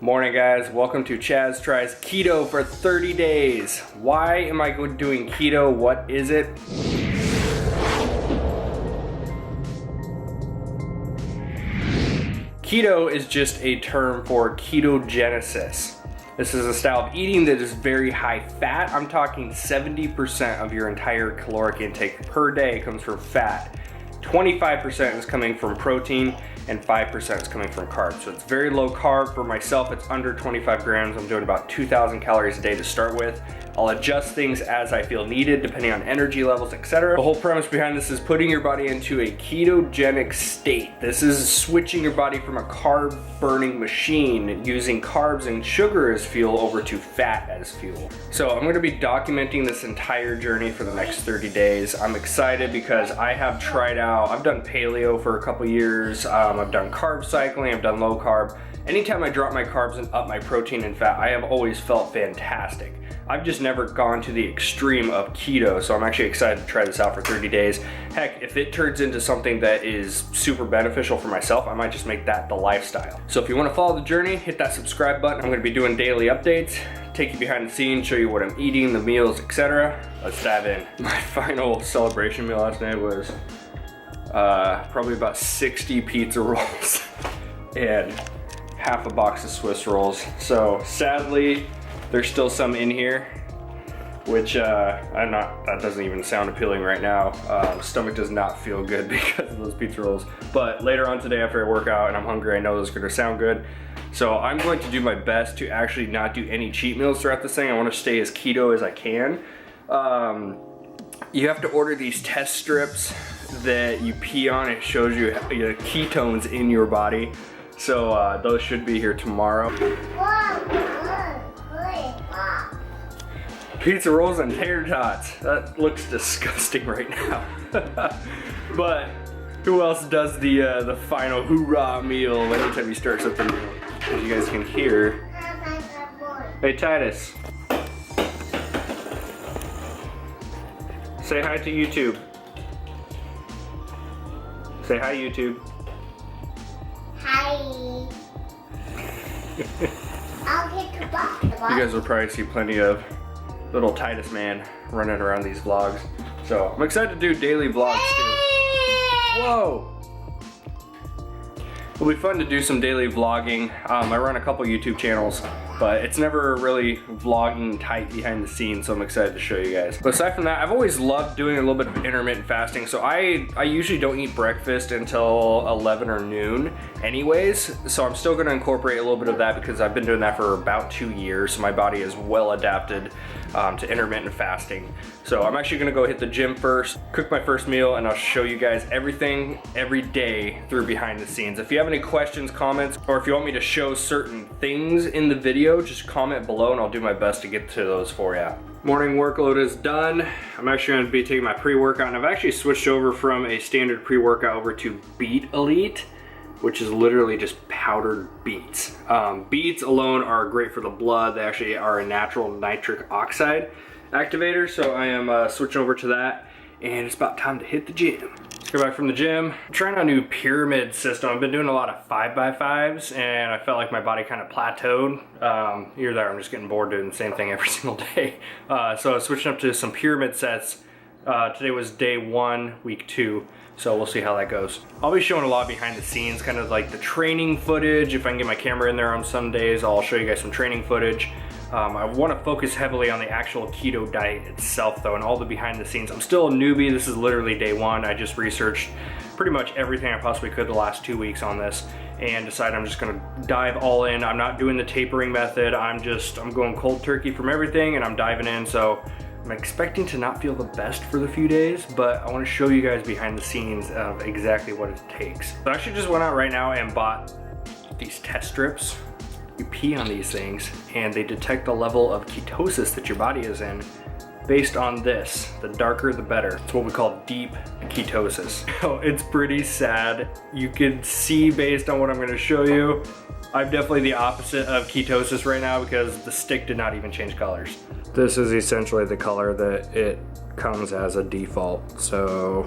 Morning guys, welcome to Chaz Tries Keto for 30 days. Why am I doing keto? What is it? Keto is just a term for ketogenesis. This is a style of eating that is very high fat. I'm talking 70% of your entire caloric intake per day comes from fat. 25% is coming from protein and 5% is coming from carbs. So it's very low carb. For myself, it's under 25 grams. I'm doing about 2,000 calories a day to start with. I'll adjust things as I feel needed depending on energy levels, etc. The whole premise behind this is putting your body into a ketogenic state. This is switching your body from a carb burning machine using carbs and sugar as fuel over to fat as fuel. So I'm going to be documenting this entire journey for the next 30 days. I'm excited because I have tried out, I've done paleo for a couple years, I've done carb cycling, I've done low carb. Anytime I drop my carbs and up my protein and fat, I have always felt fantastic. I've just never gone to the extreme of keto, so I'm actually excited to try this out for 30 days. Heck, if it turns into something that is super beneficial for myself, I might just make that the lifestyle. So if you want to follow the journey, hit that subscribe button. I'm going to be doing daily updates, take you behind the scenes, show you what I'm eating, the meals, etc. Let's dive in. My final celebration meal last night was probably about 60 pizza rolls and half a box of Swiss rolls. So sadly, there's still some in here, which that doesn't even sound appealing right now. Stomach does not feel good because of those pizza rolls. But later on today after I work out and I'm hungry, I know those are gonna sound good. So I'm going to do my best to actually not do any cheat meals throughout this thing. I wanna stay as keto as I can. You have to order these test strips that you pee on. It shows you the ketones in your body. So those should be here tomorrow. Pizza rolls and tater tots. That looks disgusting right now. But who else does the final hoorah meal anytime you start something new? As you guys can hear. Hey Titus. Say hi to YouTube. Say hi YouTube. Hi. I'll get the box. You guys will probably see plenty of little Titus man running around these vlogs. So I'm excited to do daily vlogs too. Whoa! It'll be fun to do some daily vlogging. I run a couple YouTube channels, but it's never really vlogging tight behind the scenes, so I'm excited to show you guys. But aside from that, I've always loved doing a little bit of intermittent fasting. So I usually don't eat breakfast until 11 or noon anyways. So I'm still gonna incorporate a little bit of that because I've been doing that for about 2 years. So my body is well adapted to intermittent fasting. So I'm actually gonna go hit the gym first, cook my first meal, and I'll show you guys everything every day through behind the scenes. If you have any questions, comments, or if you want me to show certain things in the video, just comment below and I'll do my best to get to those for you. Morning workload is done. I'm actually gonna be taking my pre-workout, and I've actually switched over from a standard pre-workout over to Beet Elite, which is literally just powdered beets. Beets alone are great for the blood. They actually are a natural nitric oxide activator, so I am switching over to that, and it's about time to hit the gym. Let's go back from the gym. I'm trying a new pyramid system. I've been doing a lot of 5x5s, and I felt like my body kind of plateaued. Either that or I'm just getting bored doing the same thing every single day. So I was switching up to some pyramid sets. Today was day 1, week 2. So we'll see how that goes. I'll be showing a lot behind the scenes, kind of like the training footage. If I can get my camera in there on some days, I'll show you guys some training footage. I want to focus heavily on the actual keto diet itself though, and all the behind the scenes. I'm still a newbie. This is literally day 1. I just researched pretty much everything I possibly could the last 2 weeks on this and decided I'm just gonna dive all in. I'm not doing the tapering method. I'm going cold turkey from everything and I'm diving in. So I'm expecting to not feel the best for the few days, but I want to show you guys behind the scenes of exactly what it takes. So I actually just went out right now and bought these test strips. You pee on these things and they detect the level of ketosis that your body is in based on this. The darker the better. It's what we call deep ketosis. It's pretty sad. You can see based on what I'm going to show you, I'm definitely the opposite of ketosis right now because the stick did not even change colors. This is essentially the color that it comes as a default. So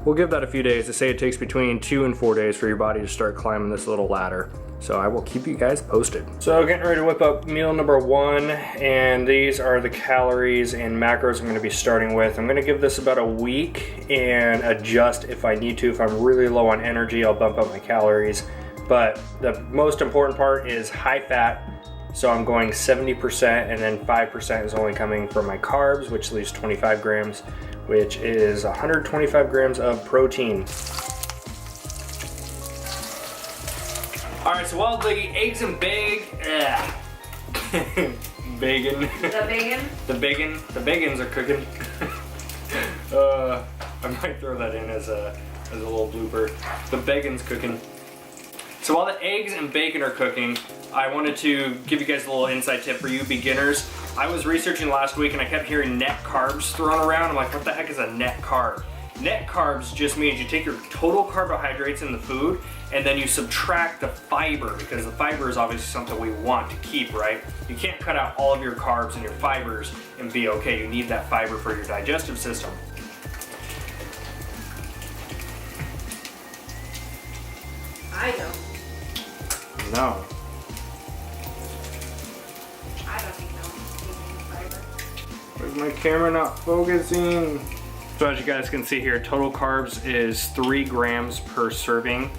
we'll give that a few days. They say it takes between 2 and 4 days for your body to start climbing this little ladder. So I will keep you guys posted. So getting ready to whip up meal number 1, and these are the calories and macros I'm gonna be starting with. I'm gonna give this about a week and adjust if I need to. If I'm really low on energy, I'll bump up my calories. But the most important part is high fat. So I'm going 70%, and then 5% is only coming from my carbs, which leaves 25 grams, which is 125 grams of protein. All right, so while the eggs and bacon, the bagons are cooking. I might throw that in as a little blooper. The bacon's cooking. So while the eggs and bacon are cooking, I wanted to give you guys a little inside tip for you beginners. I was researching last week and I kept hearing net carbs thrown around. I'm like, what the heck is a net carb? Net carbs just means you take your total carbohydrates in the food and then you subtract the fiber, because the fiber is obviously something we want to keep, right? You can't cut out all of your carbs and your fibers and be okay. You need that fiber for your digestive system. I don't. No. I don't think no. Where's my camera not focusing? So as you guys can see here, total carbs is 3 grams per serving.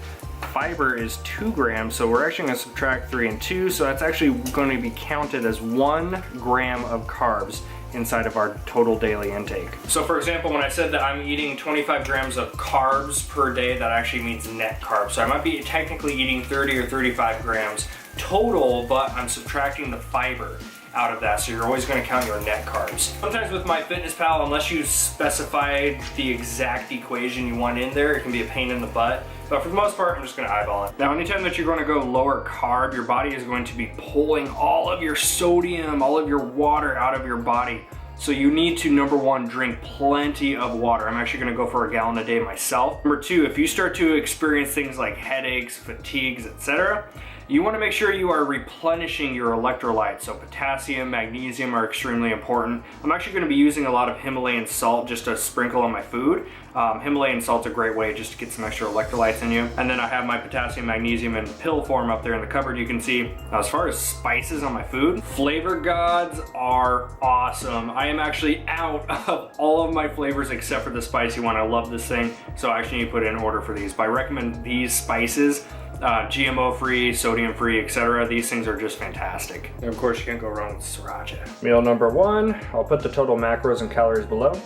Fiber is 2 grams, so we're actually going to subtract 3 and 2, so that's actually going to be counted as 1 gram of carbs inside of our total daily intake. So for example, when I said that I'm eating 25 grams of carbs per day, that actually means net carbs. So I might be technically eating 30 or 35 grams total, but I'm subtracting the fiber out of that, so you're always going to count your net carbs. Sometimes with MyFitnessPal, unless you specify the exact equation you want in there, it can be a pain in the butt. But for the most part, I'm just going to eyeball it. Now, anytime that you're going to go lower carb, your body is going to be pulling all of your sodium, all of your water out of your body. So you need to, number 1, drink plenty of water. I'm actually gonna go for a gallon a day myself. Number 2, if you start to experience things like headaches, fatigues, etc., you wanna make sure you are replenishing your electrolytes. So potassium, magnesium are extremely important. I'm actually gonna be using a lot of Himalayan salt just to sprinkle on my food. Himalayan salt's a great way just to get some extra electrolytes in you. And then I have my potassium, magnesium in pill form up there in the cupboard, you can see. Now, as far as spices on my food, flavor gods are awesome. I am actually out of all of my flavors except for the spicy one. I love this thing, so I actually need to put in an order for these. But I recommend these spices, GMO free, sodium free, etc. These things are just fantastic. And of course, you can't go wrong with sriracha. Meal number 1, I'll put the total macros and calories below.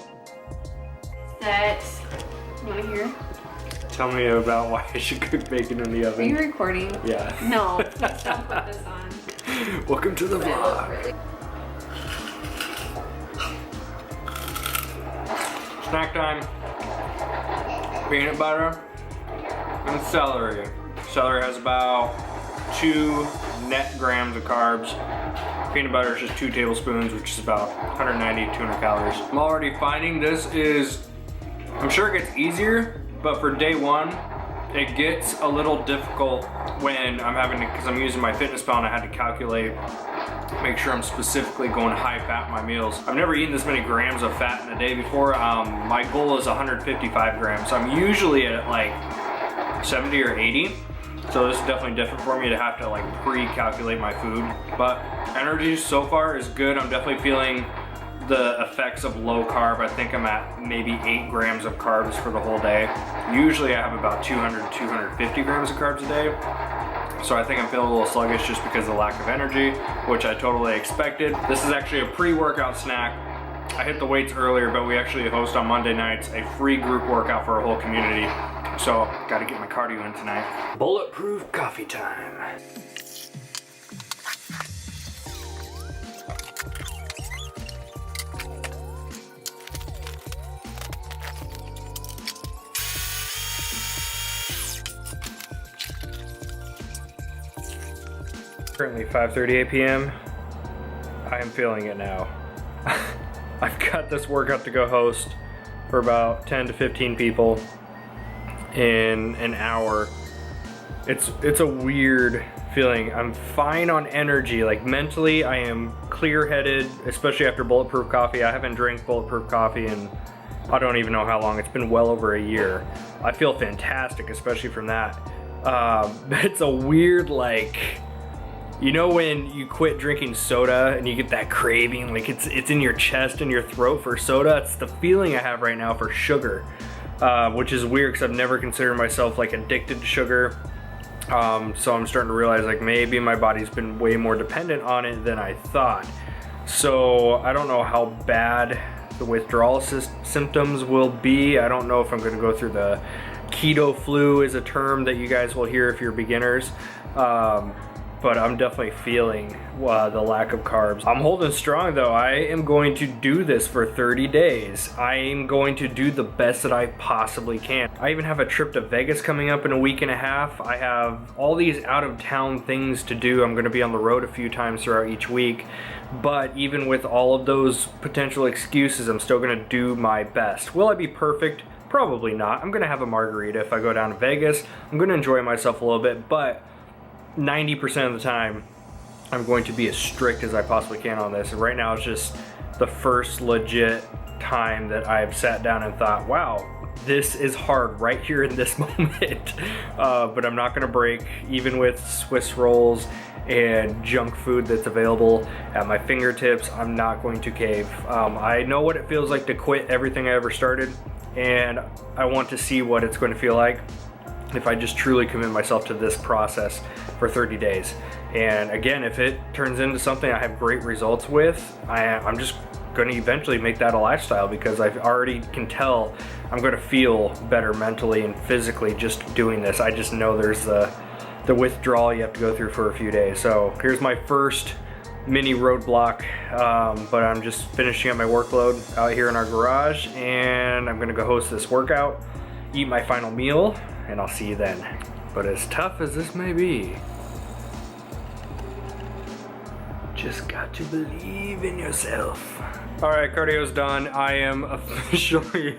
Set. You wanna hear? Tell me about why I should cook bacon in the oven. Are you recording? Yeah. No, please don't put this on. Welcome to the vlog. Snack time. Peanut butter and celery. Celery has about 2 net grams of carbs. Peanut butter is just 2 tablespoons, which is about 190, 200 calories. I'm already finding this is, I'm sure it gets easier, but for day 1, it gets a little difficult when I'm having to, because I'm using MyFitnessPal and I had to calculate, make sure I'm specifically going high fat in my meals. I've never eaten this many grams of fat in a day before. My goal is 155 grams. So I'm usually at like 70 or 80. So this is definitely different for me to have to like pre-calculate my food. But energy so far is good. I'm definitely feeling the effects of low carb. I think I'm at maybe 8 grams of carbs for the whole day. Usually I have about 200, 250 grams of carbs a day. So I think I'm feeling a little sluggish just because of the lack of energy, which I totally expected. This is actually a pre-workout snack. I hit the weights earlier, but we actually host on Monday nights a free group workout for our whole community. So gotta get my cardio in tonight. Bulletproof coffee time. Currently 5:38 p.m. I am feeling it now. I've got this workout to go host for about 10 to 15 people in an hour. It's a weird feeling. I'm fine on energy, like mentally I am clear-headed, especially after Bulletproof Coffee. I haven't drank Bulletproof Coffee in I don't even know how long. It's been well over a year. I feel fantastic, especially from that. It's a weird, like, you know when you quit drinking soda and you get that craving, like it's in your chest and your throat for soda? It's the feeling I have right now for sugar, which is weird because I've never considered myself like addicted to sugar. So I'm starting to realize like maybe my body's been way more dependent on it than I thought. So I don't know how bad the withdrawal symptoms will be. I don't know if I'm going to go through the Keto Flu is a term that you guys will hear if you're beginners. But I'm definitely feeling the lack of carbs. I'm holding strong though. I am going to do this for 30 days. I am going to do the best that I possibly can. I even have a trip to Vegas coming up in a week and a half. I have all these out of town things to do. I'm gonna be on the road a few times throughout each week. But even with all of those potential excuses, I'm still gonna do my best. Will I be perfect? Probably not. I'm gonna have a margarita if I go down to Vegas. I'm gonna enjoy myself a little bit, but 90% of the time, I'm going to be as strict as I possibly can on this. And right now, it's just the first legit time that I've sat down and thought, wow, this is hard right here in this moment. But I'm not gonna break, even with Swiss rolls and junk food that's available at my fingertips. I'm not going to cave. I know what it feels like to quit everything I ever started, and I want to see what it's going to feel like if I just truly commit myself to this process for 30 days. And again, if it turns into something I have great results with, I'm just going to eventually make that a lifestyle, because I already can tell I'm going to feel better mentally and physically just doing this. I just know there's the withdrawal you have to go through for a few days. So here's my first mini roadblock, but I'm just finishing up my workload out here in our garage, and I'm going to go host this workout, eat my final meal, and I'll see you then. But as tough as this may be, just got to believe in yourself. All right, cardio's done. I am officially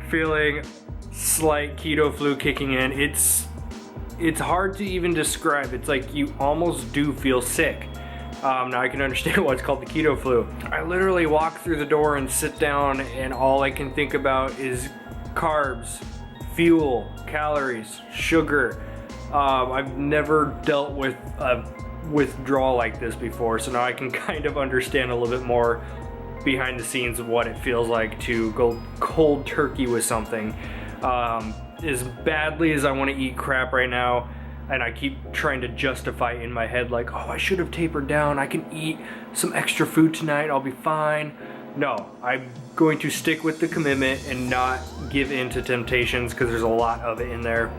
feeling slight keto flu kicking in. It's hard to even describe. It's like you almost do feel sick. Now I can understand why it's called the keto flu. I literally walk through the door and sit down, and all I can think about is carbs, fuel, calories, sugar. I've never dealt with a withdrawal like this before, so now I can kind of understand a little bit more behind the scenes of what it feels like to go cold turkey with something. As badly as I want to eat crap right now, and I keep trying to justify in my head like, oh, I should have tapered down, I can eat some extra food tonight, I'll be fine. No, I'm going to stick with the commitment and not give in to temptations, because there's a lot of it in there.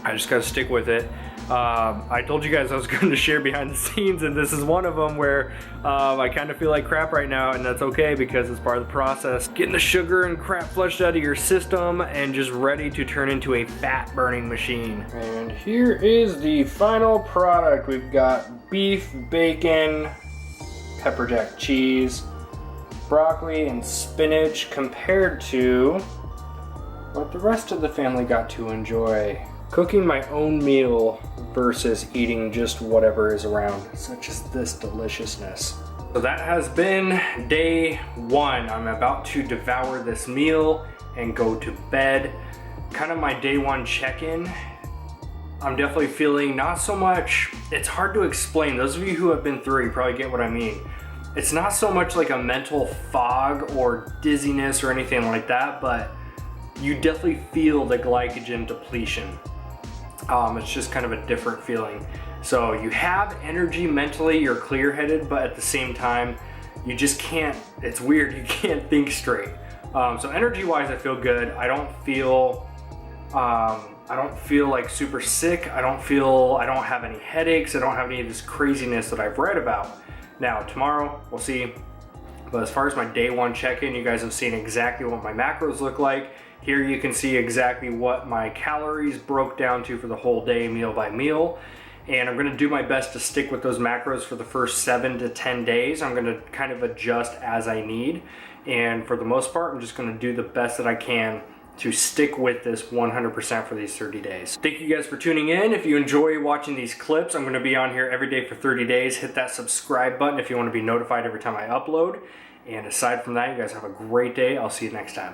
I just gotta stick with it. I told you guys I was going to share behind the scenes, and this is one of them where I kind of feel like crap right now, and that's okay because it's part of the process. Getting the sugar and crap flushed out of your system and just ready to turn into a fat burning machine. And here is the final product. We've got beef, bacon, pepper jack cheese, broccoli, and spinach compared to what the rest of the family got to enjoy. Cooking my own meal versus eating just whatever is around, such as this deliciousness. So that has been day one. I'm about to devour this meal and go to bed. Kind of my day one check-in. I'm definitely feeling not so much, it's hard to explain. Those of you who have been through, you probably get what I mean. It's not so much like a mental fog or dizziness or anything like that, but you definitely feel the glycogen depletion. It's just kind of a different feeling. So you have energy mentally, you're clear-headed, but at the same time, you just can't, it's weird, you can't think straight. So energy-wise, I feel good. I don't feel like super sick. I don't have any headaches. I don't have any of this craziness that I've read about. Now, tomorrow, we'll see. But as far as my day one check-in, you guys have seen exactly what my macros look like. Here you can see exactly what my calories broke down to for the whole day, meal by meal. And I'm gonna do my best to stick with those macros for the first 7 to 10 days. I'm gonna kind of adjust as I need. And for the most part, I'm just gonna do the best that I can to stick with this 100% for these 30 days. Thank you guys for tuning in. If you enjoy watching these clips, I'm gonna be on here every day for 30 days. Hit that subscribe button if you wanna be notified every time I upload. And aside from that, you guys have a great day. I'll see you next time.